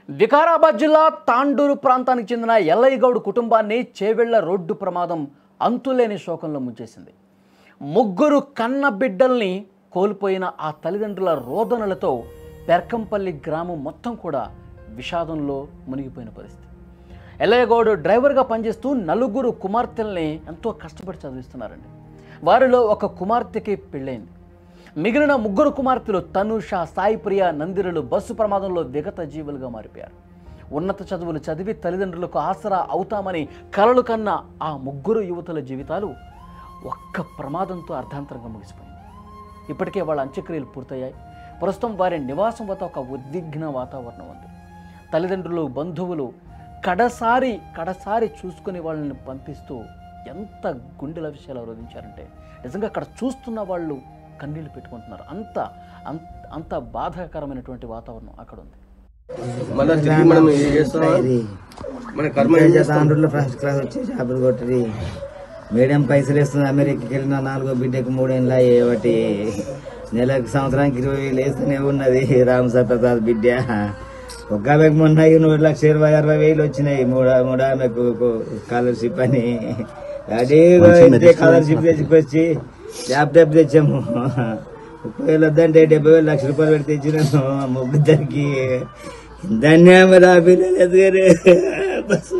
వికారాబాద్ జిల్లా తాండూరు ప్రాంతానికి చెందిన ఎల్లయ్య గౌడ్ కుటుంబాన్ని చేవెళ్ల రోడ్డు ప్రమాదం అంతులేని శోకంలో ముంచేసింది. ముగ్గురు కన్న బిడ్డల్ని కోల్పోయిన ఆ తల్లిదండ్రుల రోదనలతో పెర్కంపల్లి గ్రామం మొత్తం కూడా విషాదంలో మునిగిపోయిన పరిస్థితి. ఎల్లయ్య గౌడ్ డ్రైవర్గా పనిచేస్తూ నలుగురు కుమార్తెల్ని ఎంతో కష్టపడి చదివిస్తున్నారండి. వారిలో ఒక కుమార్తెకి పెళ్ళైంది. మిగిలిన ముగ్గురు కుమార్తెలు తనుష, సాయిప్రియ, నందిరులు బస్సు ప్రమాదంలో విగత జీవులుగా మారిపోయారు. ఉన్నత చదువులు చదివి తల్లిదండ్రులకు ఆసరా అవుతామని కలలు కన్న ఆ ముగ్గురు యువతుల జీవితాలు ఒక్క ప్రమాదంతో అర్ధాంతరంగా ముగిసిపోయింది. ఇప్పటికే వాళ్ళ అంత్యక్రియలు పూర్తయ్యాయి. ప్రస్తుతం వారి నివాసం వద్ద ఒక ఉద్విగ్న వాతావరణం ఉంది. తల్లిదండ్రులు, బంధువులు కడసారి చూసుకుని వాళ్ళని పంపిస్తూ ఎంత గుండెల విషయాలు రోధించారంటే నిజంగా అక్కడ చూస్తున్న వాళ్ళు కన్నీళ్లు పెట్టుకుంటున్నారు. అంత బాధాకరమైనటువంటి వాతావరణం అక్కడ ఉంది. ఫస్ట్ క్లాస్ వచ్చి చేపలు కొట్టి మీడియం పైసలు వేస్తుంది. అమెరికాకి వెళ్ళిన 4వ బిడ్డకు 3 ఏళ్ళ ఒకటి నెలకు సంవత్సరానికి 20,000 వేస్తూనే ఉన్నది. రామసప్రసాద్ బిడ్డ ఒక ఆమెకు మొన్న 1,60,000 వచ్చినాయి. మూడు ఆమెకు స్కాలర్షిప్ అని అదే స్కాలర్షిప్ తెచ్చుకొచ్చి ల్యాప్టాప్ తెచ్చాము. 30,000 వద్దంటే 70,000 లక్ష రూపాయలు పెడితే ఇచ్చినాను ముగ్గురికి. ధన్యవాదా పిల్లలు ఎదుగారు. బస్సు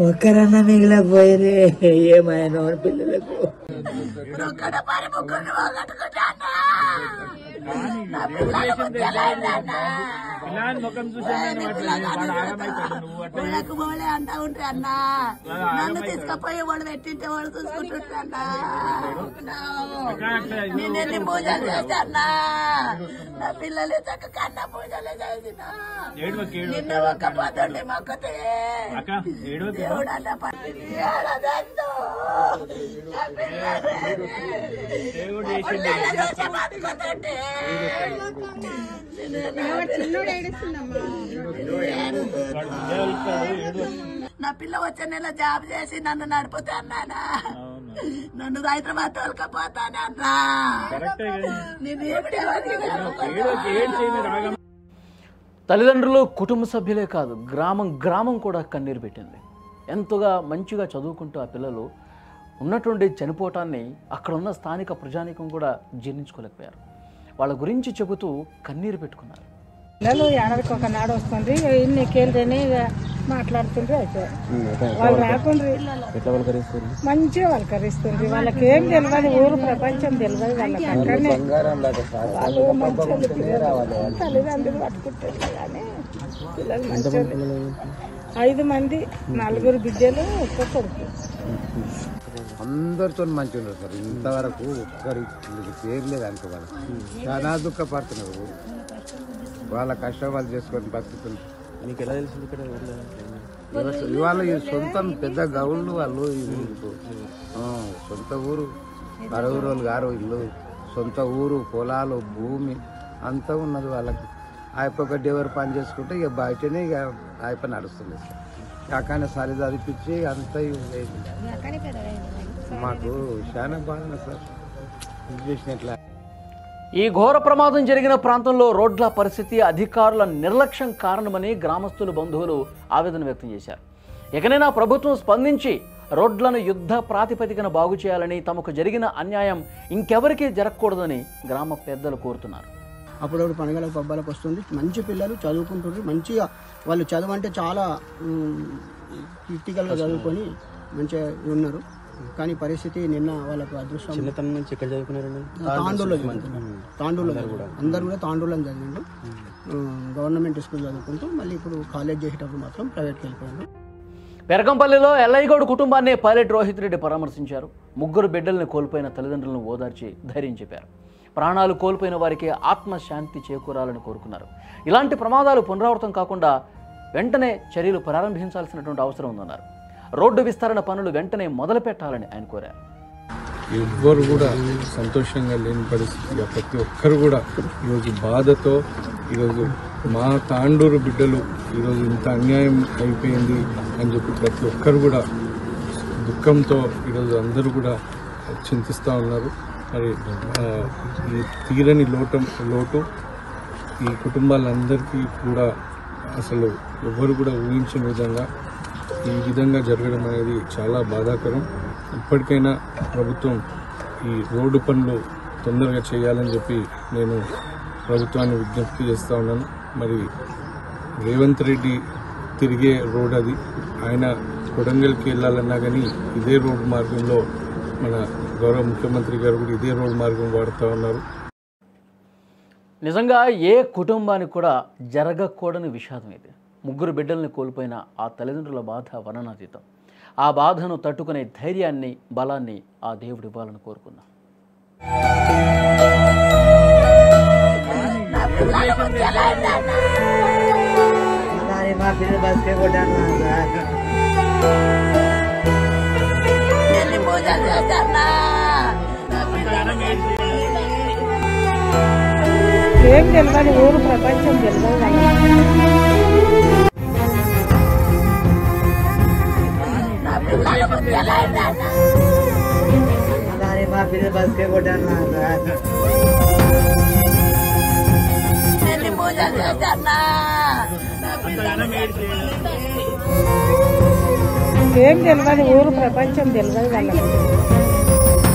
ఒక్కరన్నా మిగిలిపోయిరే ఏమైనా పిల్లలకు. ముఖం చూసి అంటా ఉంటే అన్నా నన్ను తీసుకపోయి వాడు పెట్టింటే వాడు చూసుకుంటుంటే అన్నా నేనెన్ని పూజలు చేస్తా అన్నా. నా పిల్లలు చక్కగా కన్న పూజలు చేసిన నిన్న ఒక్క పదండి మొక్కతే దేవుడు అన్న ఏడదంతో బతుకుతుంటే నా పిల్ల వచ్చే నెల జాబ్ చేసి నన్ను నడిపోతా అన్నానా. నన్ను హైదరాబాద్ తోలుకపోతానే అన్నా. తల్లిదండ్రులు, కుటుంబ సభ్యులే కాదు, గ్రామం కూడా కన్నీరు పెట్టింది. ఎంతగా మంచిగా చదువుకుంటూ ఆ పిల్లలు ఉన్నటువంటి చనిపోవటాన్ని అక్కడ ఉన్న స్థానిక ప్రజానీకం కూడా జీర్ణించుకోలేకపోయారు. వాళ్ళ గురించి చెబుతూ కన్నీరు పెట్టుకున్నారు. పిల్లలు ఏడాదికి ఒకనాడు వస్తుంది, ఇన్ని కేళ్ళని మాట్లాడుతుండ్రు. అయితే వాళ్ళు రాకుండ్రి మంచిగా పలకరిస్తుంది. వాళ్ళకి ఏం తెలియదు, ఊరు ప్రపంచం తెలియదు. వాళ్ళకి అక్కడనే వాళ్ళు మంచిగా తల్లిదండ్రులు పట్టుకుంటారు. కానీ పిల్లలు మంచిగా 5 మంది, 4 బిడ్డలు, ఒక్క కొడుకు. అందరితో మంచిగా ఉన్నారు సార్. ఇంతవరకు ఒక్కరి పేరు లేదు అనుకో. వాళ్ళకి చాలా దుఃఖపడుతున్నారు. వాళ్ళ కష్టం వాళ్ళు చేసుకొని బతుకుతున్నారు. మీకు ఎలా తెలుసు ఇక్కడ ఇవాళ సొంతం పెద్ద గౌళ్ళు వాళ్ళు. సొంత ఊరు, 60 రోజులు గారు ఇల్లు, సొంత ఊరు, పొలాలు, భూమి అంతా ఉన్నది వాళ్ళకి. ఒక డెవర్ పని చేసుకుంటే ఇక బయటనే ఇక ఆయప నడుస్తుంది సార్. కాకనే సరి చదివించి అంతా మాకు చాలా బాగా సార్ చేసినట్లా. ఈ ఘోర ప్రమాదం జరిగిన ప్రాంతంలో రోడ్ల పరిస్థితి అధికారుల నిర్లక్ష్యం కారణమని గ్రామస్తులు, బంధువులు ఆవేదన వ్యక్తం చేశారు. ఎకనైనా ప్రభుత్వం స్పందించి రోడ్లను యుద్ధ ప్రాతిపదికన బాగు చేయాలని, తమకు జరిగిన అన్యాయం ఇంకెవరికీ జరగకూడదని గ్రామ పెద్దలు కోరుతున్నారు. అప్పుడప్పుడు పండుగలకు, పబ్బాలకు వస్తుంది. మంచి పిల్లలు చదువుకుంటున్నారు. మంచిగా వాళ్ళు చదువు అంటే చాలా క్రిటికల్గా చదువుకొని మంచిగా ఉన్నారు. కానీ పరిస్థితి నిన్న వాళ్ళకు అదృష్టం. తాండూరులో అందరూ కూడా తాండూరులో చదివిండు. గవర్నమెంట్ స్కూల్ చదువుకుంటూ మళ్ళీ ఇప్పుడు కాలేజ్ చేసేటప్పుడు మాత్రం ప్రైవేట్కి వెళ్ళిపోయారు. పెరకంపల్లిలో ఎల్లయ్య గౌడ్ కుటుంబాన్ని పైలట్ రోహిత్ రెడ్డి పరామర్శించారు. ముగ్గురు బిడ్డల్ని కోల్పోయిన తల్లిదండ్రులను ఓదార్చి ధైర్యం చెప్పారు. ప్రాణాలు కోల్పోయిన వారికి ఆత్మశాంతి చేకూరాలని కోరుకున్నారు. ఇలాంటి ప్రమాదాలు పునరావృతం కాకుండా వెంటనే చర్యలు ప్రారంభించాల్సినటువంటి అవసరం ఉందన్నారు. రోడ్డు విస్తరణ పనులు వెంటనే మొదలు పెట్టాలని ఆయన కోరారు. ఎవ్వరు కూడా సంతోషంగా లేని పరిస్థితిగా ప్రతి ఒక్కరు కూడా ఈరోజు బాధతో, ఈరోజు మా తాండూరు బిడ్డలు ఈరోజు ఇంత అన్యాయం అయిపోయింది అని చెప్పి ప్రతి ఒక్కరు కూడా దుఃఖంతో ఈరోజు అందరూ కూడా చింతిస్తూ ఉన్నారు. మరి ఈ తీరని లోటు ఈ కుటుంబాలందరికీ కూడా అసలు ఎవ్వరు కూడా ఊహించిన ఈ విధంగా జరగడం అనేది చాలా బాధాకరం. ఇప్పటికైనా ప్రభుత్వం ఈ రోడ్డు పనులు తొందరగా చేయాలని చెప్పి నేను ప్రభుత్వాన్ని విజ్ఞప్తి చేస్తూ ఉన్నాను. మరి రేవంత్ రెడ్డి తిరిగే రోడ్ అది, ఆయన కొడంగల్కి వెళ్ళాలన్నా కానీ ఇదే రోడ్డు మార్గంలో మన గౌరవ ముఖ్యమంత్రి గారు కూడా ఇదే రోడ్డు మార్గం వాడుతూ ఉన్నారు. నిజంగా ఏ కుటుంబానికి కూడా జరగకూడని విషాదం ఇది. 3 బిడ్డల్ని కోల్పోయిన ఆ తల్లిదండ్రుల బాధ వర్ణనాతీతం. ఆ బాధను తట్టుకునే ధైర్యాన్ని, బలాన్ని ఆ దేవుడు ఇవ్వాలని కోరుకుందాం. ఏం తెలియదు, ఊరు ప్రపంచం తెలియదు. ఏం తెలియదు, ఊరు ప్రపంచం తెలియదు వాళ్ళకి.